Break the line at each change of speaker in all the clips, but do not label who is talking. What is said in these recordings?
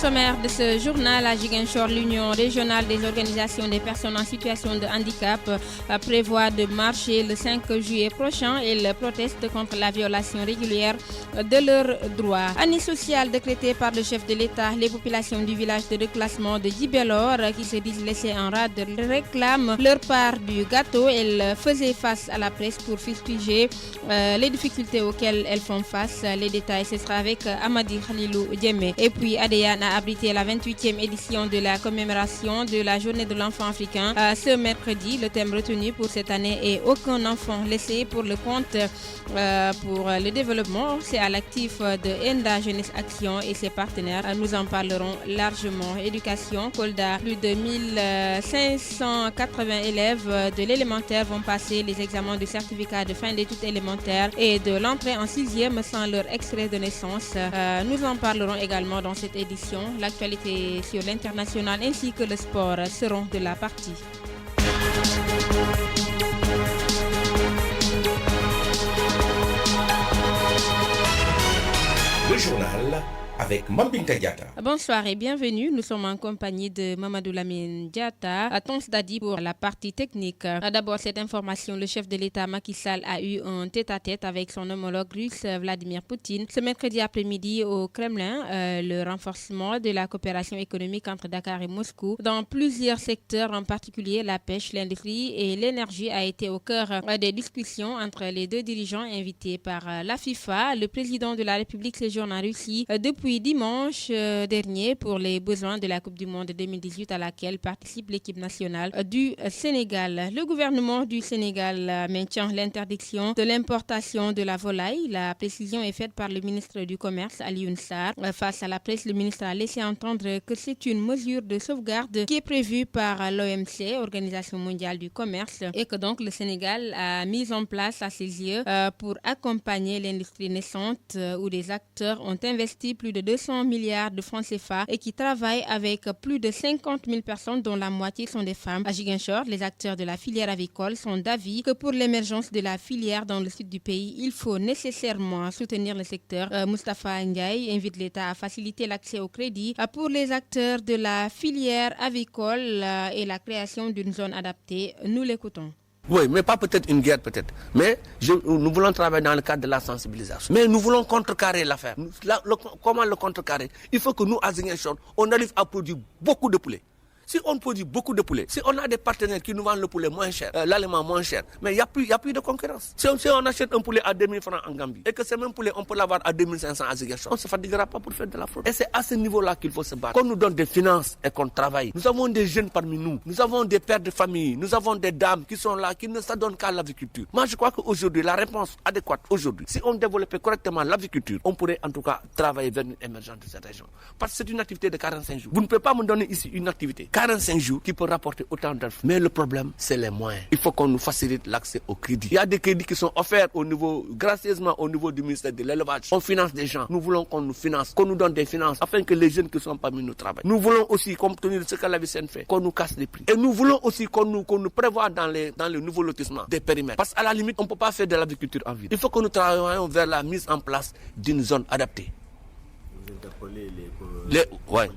sommaire de ce journal, à Ziguinchor, l'Union régionale des organisations des personnes en situation de handicap prévoit de marcher le 5 juillet prochain. Ils protestent contre la violation régulière de leurs droits. Année sociale décrétée par le chef de l'État, les populations du village de reclassement de Djibelor qui se disent laissées en rade réclament leur part du gâteau. Elles faisaient face à la presse pour fustiger les difficultés auxquelles elles font face. Les détails, ce sera avec Amadi Khalilou Djemé. Et puis Adéane a abrité la 28e édition de la commémoration de la journée de l'enfant africain. Ce mercredi, le thème retenu pour cette année est aucun enfant laissé pour le compte pour le développement. C'est à l'actif de Enda Jeunesse Action et ses partenaires. Nous en parlerons largement. Éducation, Kolda, plus de 1580 élèves de l'élémentaire vont passer les examens du certificat de fin d'études élémentaires et de l'entrée en 6e sans leur extrait de naissance. Nous en parlerons également dans cette édition. L'actualité sur l'international ainsi que le sport seront de la partie.
Le journal avec Mambinta Diata.
Bonsoir et bienvenue. Nous sommes en compagnie de Mamadou Lamine Diata, Tons Dadi pour la partie technique. D'abord, cette information, le chef de l'État Macky Sall a eu un tête-à-tête avec son homologue russe Vladimir Poutine. Ce mercredi après-midi au Kremlin, le renforcement de la coopération économique entre Dakar et Moscou dans plusieurs secteurs, en particulier la pêche, l'industrie et l'énergie, a été au cœur des discussions entre les deux dirigeants invités par la FIFA. Le président de la République séjourne en Russie depuis dimanche dernier pour les besoins de la Coupe du Monde 2018 à laquelle participe l'équipe nationale du Sénégal. Le gouvernement du Sénégal maintient l'interdiction de l'importation de la volaille. La précision est faite par le ministre du Commerce, Alioune Sarr. Face à la presse, le ministre a laissé entendre que c'est une mesure de sauvegarde qui est prévue par l'OMC, Organisation mondiale du commerce, et que donc le Sénégal a mis en place à ses yeux pour accompagner l'industrie naissante où des acteurs ont investi plus de 200 milliards de francs CFA et qui travaillent avec plus de 50 000 personnes dont la moitié sont des femmes. À Ziguinchor, les acteurs de la filière avicole sont d'avis que pour l'émergence de la filière dans le sud du pays, il faut nécessairement soutenir le secteur. Moustapha Ndiaye invite l'État à faciliter l'accès au crédit pour les acteurs de la filière avicole et la création d'une zone adaptée. Nous l'écoutons.
Oui, mais pas peut-être une guerre, peut-être. Mais nous voulons travailler dans le cadre de la sensibilisation. Mais nous voulons contrecarrer l'affaire. Comment le contrecarrer? Il faut que nous, à Ziguinchor, on arrive à produire beaucoup de poulets. Si on produit beaucoup de poulets, si on a des partenaires qui nous vendent le poulet moins cher, l'aliment moins cher, mais il n'y a plus de concurrence. Si on achète un poulet à 2000 francs en Gambie et que ce même poulet, on peut l'avoir à 2500 à Ziguinchor, on ne se fatiguera pas pour faire de la fraude. Et c'est à ce niveau-là qu'il faut se battre. Qu'on nous donne des finances et qu'on travaille. Nous avons des jeunes parmi nous, nous avons des pères de famille, nous avons des dames qui sont là, qui ne s'adonnent qu'à l'agriculture. Moi, je crois qu'aujourd'hui, la réponse adéquate, aujourd'hui, si on développait correctement l'agriculture, on pourrait en tout cas travailler vers une émergence de cette région. Parce que c'est une activité de 45 jours. Vous ne pouvez pas me donner ici une activité 45 jours qui peut rapporter autant d'argent. Mais le problème, c'est les moyens. Il faut qu'on nous facilite l'accès au crédit. Il y a des crédits qui sont offerts gracieusement au niveau du ministère de l'élevage. On finance des gens. Nous voulons qu'on nous finance, qu'on nous donne des finances afin que les jeunes qui sont parmi nous travaillent. Nous voulons aussi, compte tenu de ce que la VCN fait, qu'on nous casse les prix. Et nous voulons aussi qu'on nous prévoie dans les nouveaux lotissements des périmètres. Parce qu'à la limite, on ne peut pas faire de l'agriculture en ville. Il faut que nous travaillions vers la mise en place d'une zone adaptée.
Vous interpellez
ouais.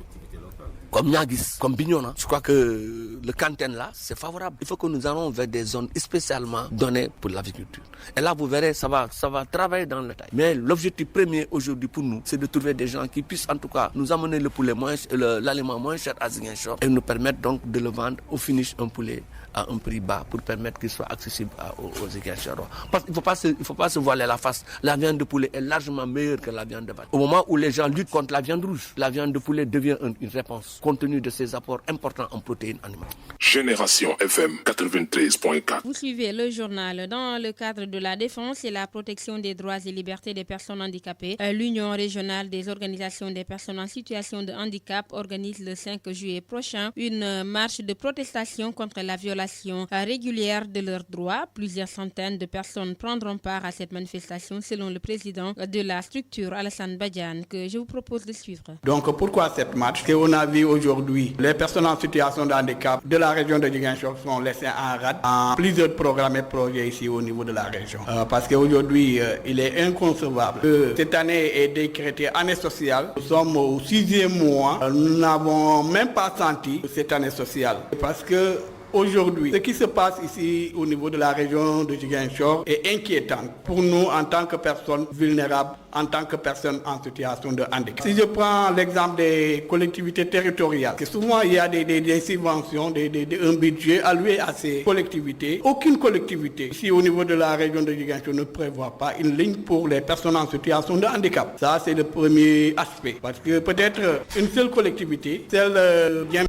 Comme Niagis, comme Bignona. Je crois que le Canten là, c'est favorable. Il faut que nous allons vers des zones spécialement données pour l'agriculture. Et là, vous verrez, ça va travailler dans le détail. Mais l'objectif premier aujourd'hui pour nous, c'est de trouver des gens qui puissent en tout cas nous amener le poulet l'aliment moins cher à Ziguinchor et nous permettre donc de le vendre au finish un poulet à un prix bas pour permettre qu'il soit accessible aux Ziguinchorois. Parce qu'il ne faut pas se voiler la face. La viande de poulet est largement meilleure que la viande de vache. Au moment où les gens luttent contre la viande rouge, la viande de poulet devient une réponse compte tenu de ses apports importants en protéines animales.
Génération FM 93.4.
Vous suivez le journal. Dans le cadre de la défense et la protection des droits et libertés des personnes handicapées, l'Union régionale des organisations des personnes en situation de handicap organise le 5 juillet prochain une marche de protestation contre la violence violation régulière de leurs droits. Plusieurs centaines de personnes prendront part à cette manifestation selon le président de la structure Alassane Badiane que je vous propose de suivre.
Donc pourquoi cette marche? Parce qu'on a vu aujourd'hui les personnes en situation de handicap de la région de Ziguinchor sont laissées en rade en plusieurs programmes et projets ici au niveau de la région. Parce qu'aujourd'hui, il est inconcevable que cette année est décrétée année sociale. Nous sommes au 6e mois. Nous n'avons même pas senti cette année sociale. Parce que aujourd'hui, ce qui se passe ici au niveau de la région de Ziguinchor est inquiétant pour nous en tant que personnes vulnérables, en tant que personnes en situation de handicap. Si je prends l'exemple des collectivités territoriales, que souvent il y a des subventions, un budget alloué à ces collectivités. Aucune collectivité ici au niveau de la région de Ziguinchor ne prévoit pas une ligne pour les personnes en situation de handicap. Ça, c'est le premier aspect. Parce que peut-être une seule collectivité, celle bien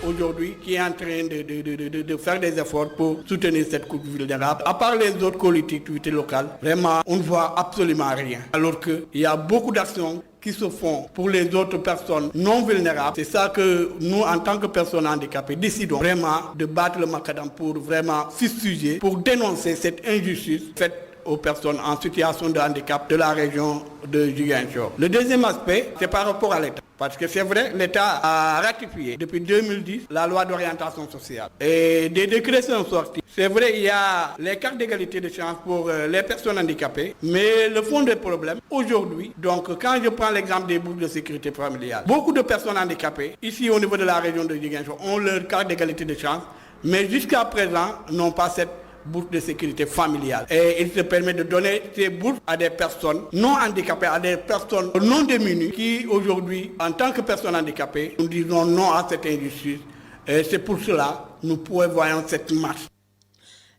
aujourd'hui, qui est en train de faire des efforts pour soutenir cette couche vulnérable. À part les autres collectivités locales, vraiment, on ne voit absolument rien. Alors qu'il y a beaucoup d'actions qui se font pour les autres personnes non vulnérables. C'est ça que nous, en tant que personnes handicapées, décidons vraiment de battre le macadam pour vraiment fustiger, pour dénoncer cette injustice faite aux personnes en situation de handicap de la région de Ziguinchor. Le deuxième aspect, c'est par rapport à l'État. Parce que c'est vrai, l'État a ratifié depuis 2010 la loi d'orientation sociale. Et des décrets sont sortis. C'est vrai, il y a les cartes d'égalité de chance pour les personnes handicapées. Mais le fond des problèmes, aujourd'hui, donc quand je prends l'exemple des bourses de sécurité familiale, beaucoup de personnes handicapées, ici au niveau de la région de Ziguinchor, ont leur carte d'égalité de chance. Mais jusqu'à présent, n'ont pas cette bourse de sécurité familiale. Et il se permet de donner ces bourses à des personnes non handicapées, à des personnes non démunies qui aujourd'hui, en tant que personnes handicapées, nous disons non à cette injustice. Et c'est pour cela que nous prévoyons cette marche.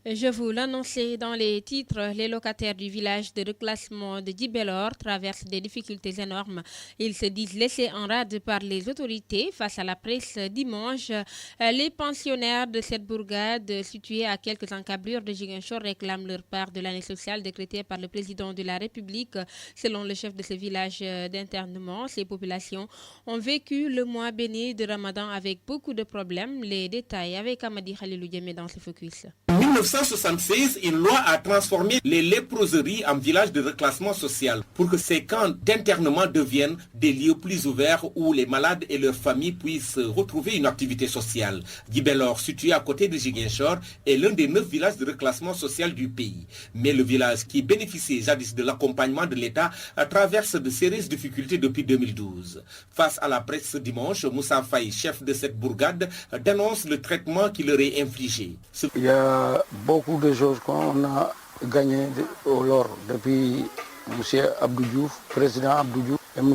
Je vous l'annonçais dans les titres, les locataires du village de reclassement de Djibélor traversent des difficultés énormes. Ils se disent laissés en rade par les autorités face à la presse dimanche. Les pensionnaires de cette bourgade située à quelques encablures de Ziguinchor réclament leur part de l'année sociale décrétée par le président de la République. Selon le chef de ce village d'internement, ces populations ont vécu le mois béni de Ramadan avec beaucoup de problèmes. Les détails avec Amadi Khalilou Diémé dans ce focus.
En 1976, une loi a transformé les léproseries en villages de reclassement social pour que ces camps d'internement deviennent des lieux plus ouverts où les malades et leurs familles puissent retrouver une activité sociale. Djibélor, situé à côté de Ziguinchor, est l'un des 9 villages de reclassement social du pays. Mais le village qui bénéficiait jadis de l'accompagnement de l'État traverse de sérieuses difficultés depuis 2012. Face à la presse ce dimanche, Moussa Faye, chef de cette bourgade, dénonce le traitement qui leur est infligé.
Il y a beaucoup de choses qu'on a gagnées au lore depuis M. Abdou Diouf, président Abdou Diouf, et M.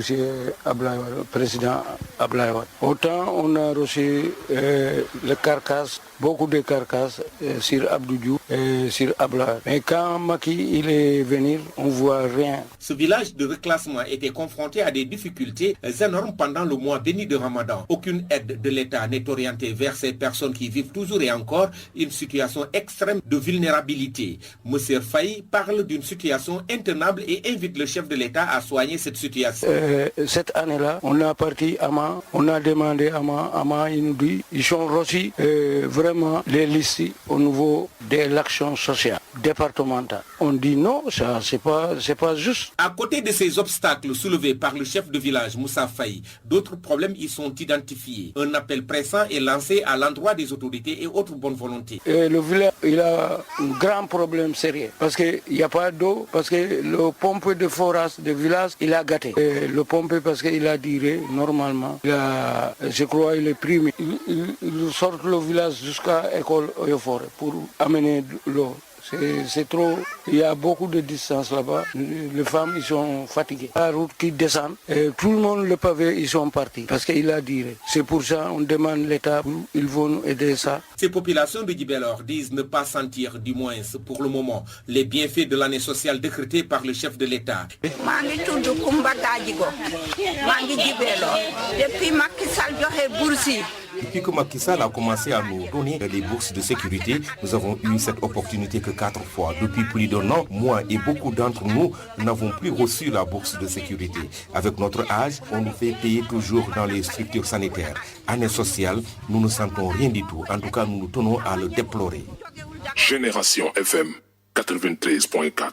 Ablaye Wade, président Ablaye Wade. Autant on a reçu les carcasses, beaucoup de carcasses sur Abdou Diouf et sur Ablaye Wade. Mais quand Macky il est venu, on ne voit rien.
Ce village de reclassement était confronté à des difficultés énormes pendant le mois béni de Ramadan. Aucune aide de l'État n'est orientée vers ces personnes qui vivent toujours et encore une situation extrême de vulnérabilité. M. Faye parle d'une situation intenable et invite le chef de l'État à soigner cette situation.
Cette année-là, on a parti à Ama, on a demandé à Ama, il nous dit, ils ont reçu vraiment les listes au niveau de l'action sociale départementale. On dit non, ça c'est pas juste.
À côté de ces obstacles soulevés par le chef de village Moussa Faye, d'autres problèmes y sont identifiés. Un appel pressant est lancé à l'endroit des autorités et autres bonnes volontés.
Le village, il a un grand problème sérieux parce qu'il n'y a pas d'eau, parce que le pompe de forage du village, il a gâté. Le pompe parce qu'il a duré normalement. Je crois il est primé. Il sort le village jusqu'à l'école Oyoforêt pour amener l'eau. C'est trop, il y a beaucoup de distance là-bas. Les femmes, ils sont fatiguées. La route qui descend, et tout le monde, le pavé, ils sont partis parce qu'il a duré. C'est pour ça qu'on demande l'État, ils vont nous aider ça.
Ces populations de Djibélor disent ne pas sentir, du moins pour le moment, les bienfaits de l'année sociale décrétée par le chef de l'État.
Depuis Macky Sall joxe bourse
Depuis que Macky Sall a commencé à nous donner les bourses de sécurité, nous avons eu cette opportunité que 4 fois. Depuis plus d'un an, moi et beaucoup d'entre nous n'avons plus reçu la bourse de sécurité. Avec notre âge, on nous fait payer toujours dans les structures sanitaires. Année sociale, nous ne sentons rien du tout. En tout cas, nous tenons à le déplorer.
Génération FM 93.4.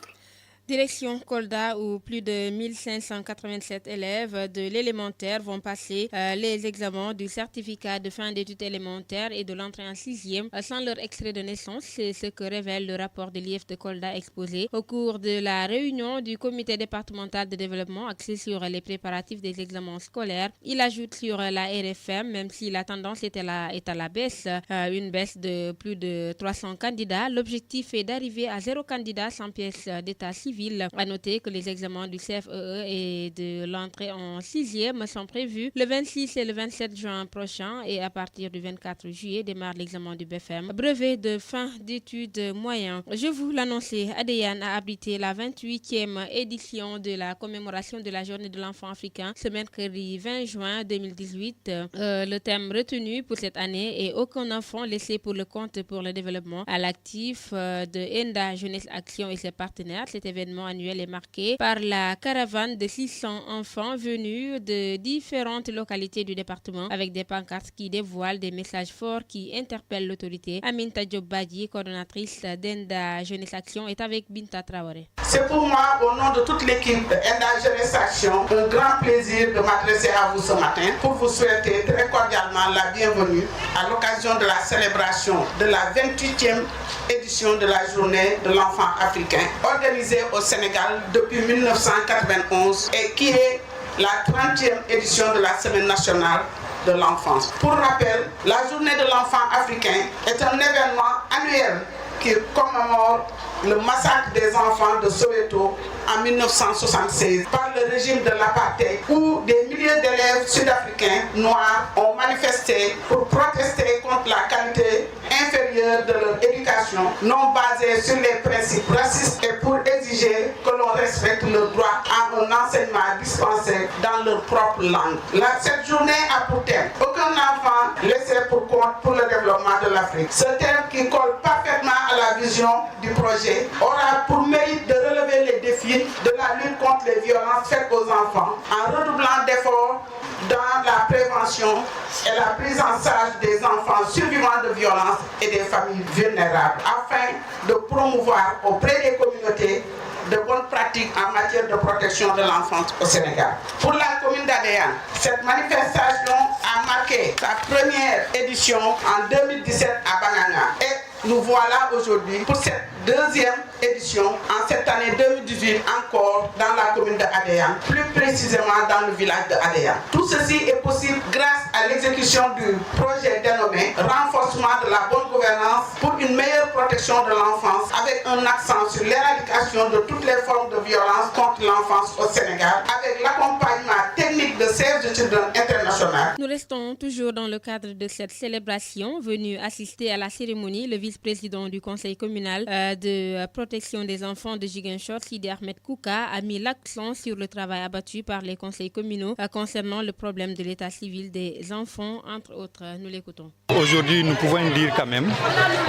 Direction Kolda où plus de 1587 élèves de l'élémentaire vont passer les examens du certificat de fin d'études élémentaires et de l'entrée en 6e sans leur extrait de naissance. C'est ce que révèle le rapport de l'IEF de Kolda exposé au cours de la réunion du comité départemental de développement axé sur les préparatifs des examens scolaires. Il ajoute sur la RFM, même si la tendance est à la baisse, une baisse de plus de 300 candidats, l'objectif est d'arriver à 0 candidat sans pièce d'état civil. À noter que les examens du CFEE et de l'entrée en 6e sont prévus le 26 et le 27 juin prochain et à partir du 24 juillet démarre l'examen du BFM, brevet de fin d'études moyen. Je vous l'annonçais, Adéane a abrité la 28e édition de la commémoration de la journée de l'enfant africain ce mercredi 20 juin 2018. Le thème retenu pour cette année est aucun enfant laissé pour le compte pour le développement à l'actif de ENDA Jeunesse Action et ses partenaires. Cet événement annuel est marqué par la caravane de 600 enfants venus de différentes localités du département avec des pancartes qui dévoilent des messages forts qui interpellent l'autorité. Aminta Diop Badji, coordonnatrice d'ENDA Jeunesse Action, est avec Binta Traoré.
C'est pour moi, au nom de toute l'équipe d'ENDA Jeunesse Action, un grand plaisir de m'adresser à vous ce matin pour vous souhaiter très cordialement la bienvenue à l'occasion de la célébration de la 28e édition de la journée de l'enfant africain, organisée au Sénégal depuis 1991 et qui est la 30e édition de la Semaine nationale de l'enfance. Pour rappel, la journée de l'enfant africain est un événement annuel qui commémore le massacre des enfants de Soweto en 1976 par le régime de l'apartheid où des milliers d'élèves sud-africains noirs ont manifesté pour protester contre la qualité inférieure de leur éducation non basée sur les principes racistes et pour exiger que l'on respecte le droit à un enseignement dispensé dans leur propre langue. Cette journée a pour thème « Aucun enfant laissé pour compte pour le développement de l'Afrique ». Ce thème qui colle parfaitement à la vision du projet aura pour mérite de relever les défis de la lutte contre les violences faites aux enfants en redoublant d'efforts dans la prévention et la prise en charge des enfants survivants de violences et des familles vulnérables afin de promouvoir auprès des communautés de bonnes pratiques en matière de protection de l'enfance au Sénégal. Pour la commune d'Adéane, cette manifestation a marqué sa première édition en 2017 à Banana et nous voilà aujourd'hui pour cette deuxième édition en cette année 2018 encore dans la commune d'Adéane, plus précisément dans le village d'Adéane. Tout ceci est possible grâce à l'exécution du projet dénommé Renforcement de la bonne gouvernance pour une meilleure protection de l'enfance avec un accent sur l'éradication de toutes les formes de violence contre l'enfance au Sénégal avec l'accompagnement technique de Save the Children International.
Nous restons toujours dans le cadre de cette célébration. Venu assister à la cérémonie, le vice-président du conseil communal de protection des enfants de Ziguinchor, Sidi Ahmed Kouka, a mis l'accent sur le travail abattu par les conseils communaux concernant le problème de l'état civil des enfants, entre autres. Nous l'écoutons.
Aujourd'hui, nous pouvons dire quand même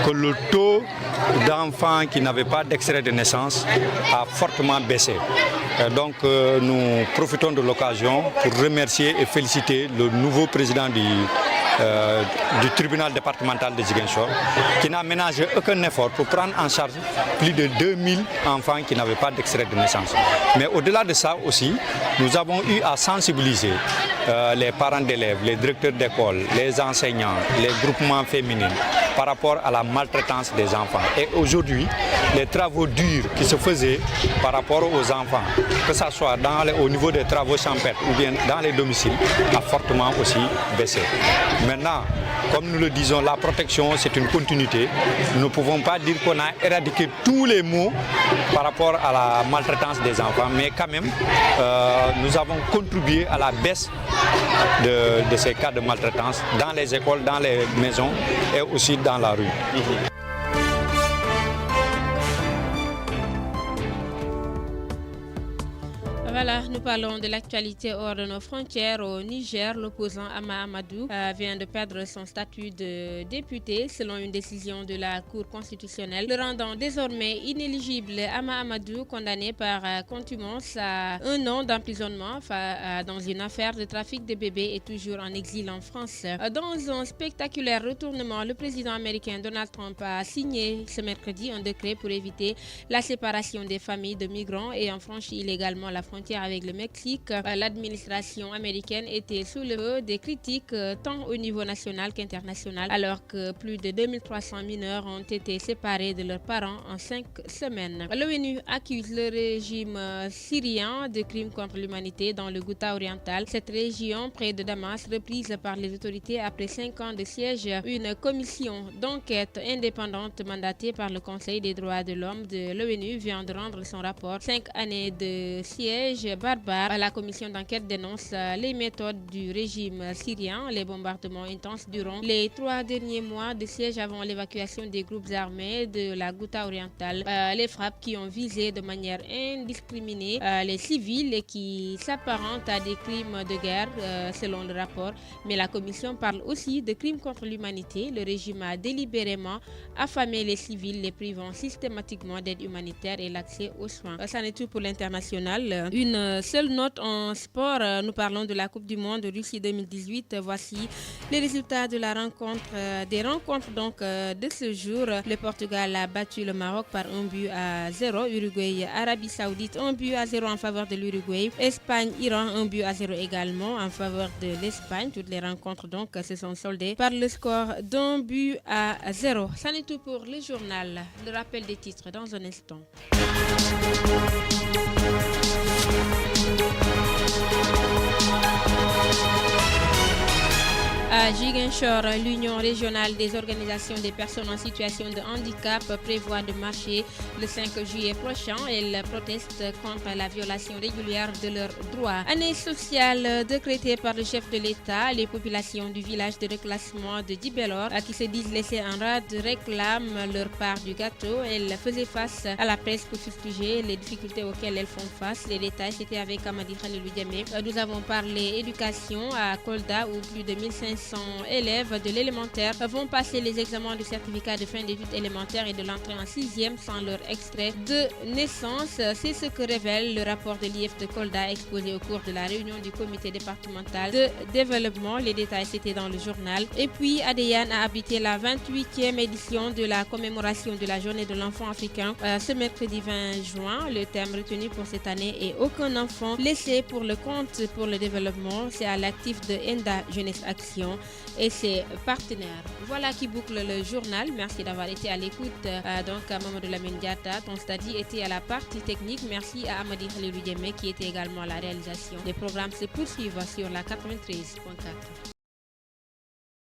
que le taux d'enfants qui n'avaient pas d'extrait de naissance a fortement baissé. Donc nous profitons de l'occasion pour remercier et féliciter le nouveau président du tribunal départemental de Ziguinchor qui n'a ménagé aucun effort pour prendre en charge plus de 2000 enfants qui n'avaient pas d'extrait de naissance. Mais au-delà de ça aussi, nous avons eu à sensibiliser les parents d'élèves, les directeurs d'école, les enseignants, les groupements féminins par rapport à la maltraitance des enfants. Et aujourd'hui, les travaux durs qui se faisaient par rapport aux enfants, que ce soit au niveau des travaux champêtres ou bien dans les domiciles, a fortement aussi baissé. Maintenant, comme nous le disons, la protection, c'est une continuité. Nous ne pouvons pas dire qu'on a éradiqué tous les maux par rapport à la maltraitance des enfants, mais quand même, nous avons contribué à la baisse de ces cas de maltraitance dans les écoles, dans les maisons et aussi dans la rue.
Voilà, nous parlons de l'actualité hors de nos frontières. Au Niger, l'opposant Ama Amadou vient de perdre son statut de député selon une décision de la Cour constitutionnelle, le rendant désormais inéligible. Ama Amadou, condamné par contumace à 1 an d'emprisonnement dans une affaire de trafic de bébés, est toujours en exil en France. Dans un spectaculaire retournement, le président américain Donald Trump a signé ce mercredi un décret pour éviter la séparation des familles de migrants ayant franchi illégalement la frontière avec le Mexique. L'administration américaine était sous le feu des critiques tant au niveau national qu'international, alors que plus de 2300 mineurs ont été séparés de leurs parents en 5 semaines. L'ONU accuse le régime syrien de crimes contre l'humanité dans le Ghouta oriental. Cette région près de Damas, reprise par les autorités après 5 ans de siège, une commission d'enquête indépendante mandatée par le Conseil des droits de l'homme de l'ONU vient de rendre son rapport 5 années de siège barbare. La commission d'enquête dénonce les méthodes du régime syrien, les bombardements intenses durant les 3 derniers mois de siège avant l'évacuation des groupes armés de la Ghouta orientale, les frappes qui ont visé de manière indiscriminée les civils et qui s'apparentent à des crimes de guerre selon le rapport. Mais la commission parle aussi de crimes contre l'humanité. Le régime a délibérément affamé les civils, les privant systématiquement d'aide humanitaire et l'accès aux soins. Ça n'est tout pour l'international. Une seule note en sport, nous parlons de la Coupe du Monde de Russie 2018. Voici les résultats de la rencontre, des rencontres donc de ce jour. Le Portugal a battu le Maroc par 1-0. Uruguay, Arabie Saoudite, 1-0 en faveur de l'Uruguay. Espagne, Iran, 1-0 également en faveur de l'Espagne. Toutes les rencontres donc se sont soldées par le score d'1-0. Ça n'est tout pour le journal. Le rappel des titres dans un instant. À Ziguinchor, l'Union régionale des organisations des personnes en situation de handicap prévoit de marcher le 5 juillet prochain. Elle proteste contre la violation régulière de leurs droits. Année sociale décrétée par le chef de l'État, les populations du village de reclassement de Dibelor qui se disent laissées en rade réclament leur part du gâteau. Elles faisaient face à la presse pour fustiger les difficultés auxquelles elles font face. Les détails, c'était avec Amadi Khalilou Diamé. Nous avons parlé éducation à Kolda où plus de 1500 élèves de l'élémentaire vont passer les examens du certificat de fin d'études élémentaires et de l'entrée en 6e sans leur extrait de naissance. C'est ce que révèle le rapport de l'IF de Kolda exposé au cours de la réunion du comité départemental de développement. Les détails, c'était dans le journal. Et puis, Adéane a abrité la 28e édition de la commémoration de la journée de l'enfant africain ce mercredi 20 juin. Le thème retenu pour cette année est « Aucun enfant laissé pour le compte pour le développement ». C'est à l'actif de ENDA Jeunesse Action et ses partenaires. Voilà qui boucle le journal. Merci d'avoir été à l'écoute. Donc à Mamadou Lamine Diatta, ton stadi était à la partie technique. Merci à Amadi Khalilou Diémé qui était également à la réalisation. Les programmes se poursuivent sur la 93.4.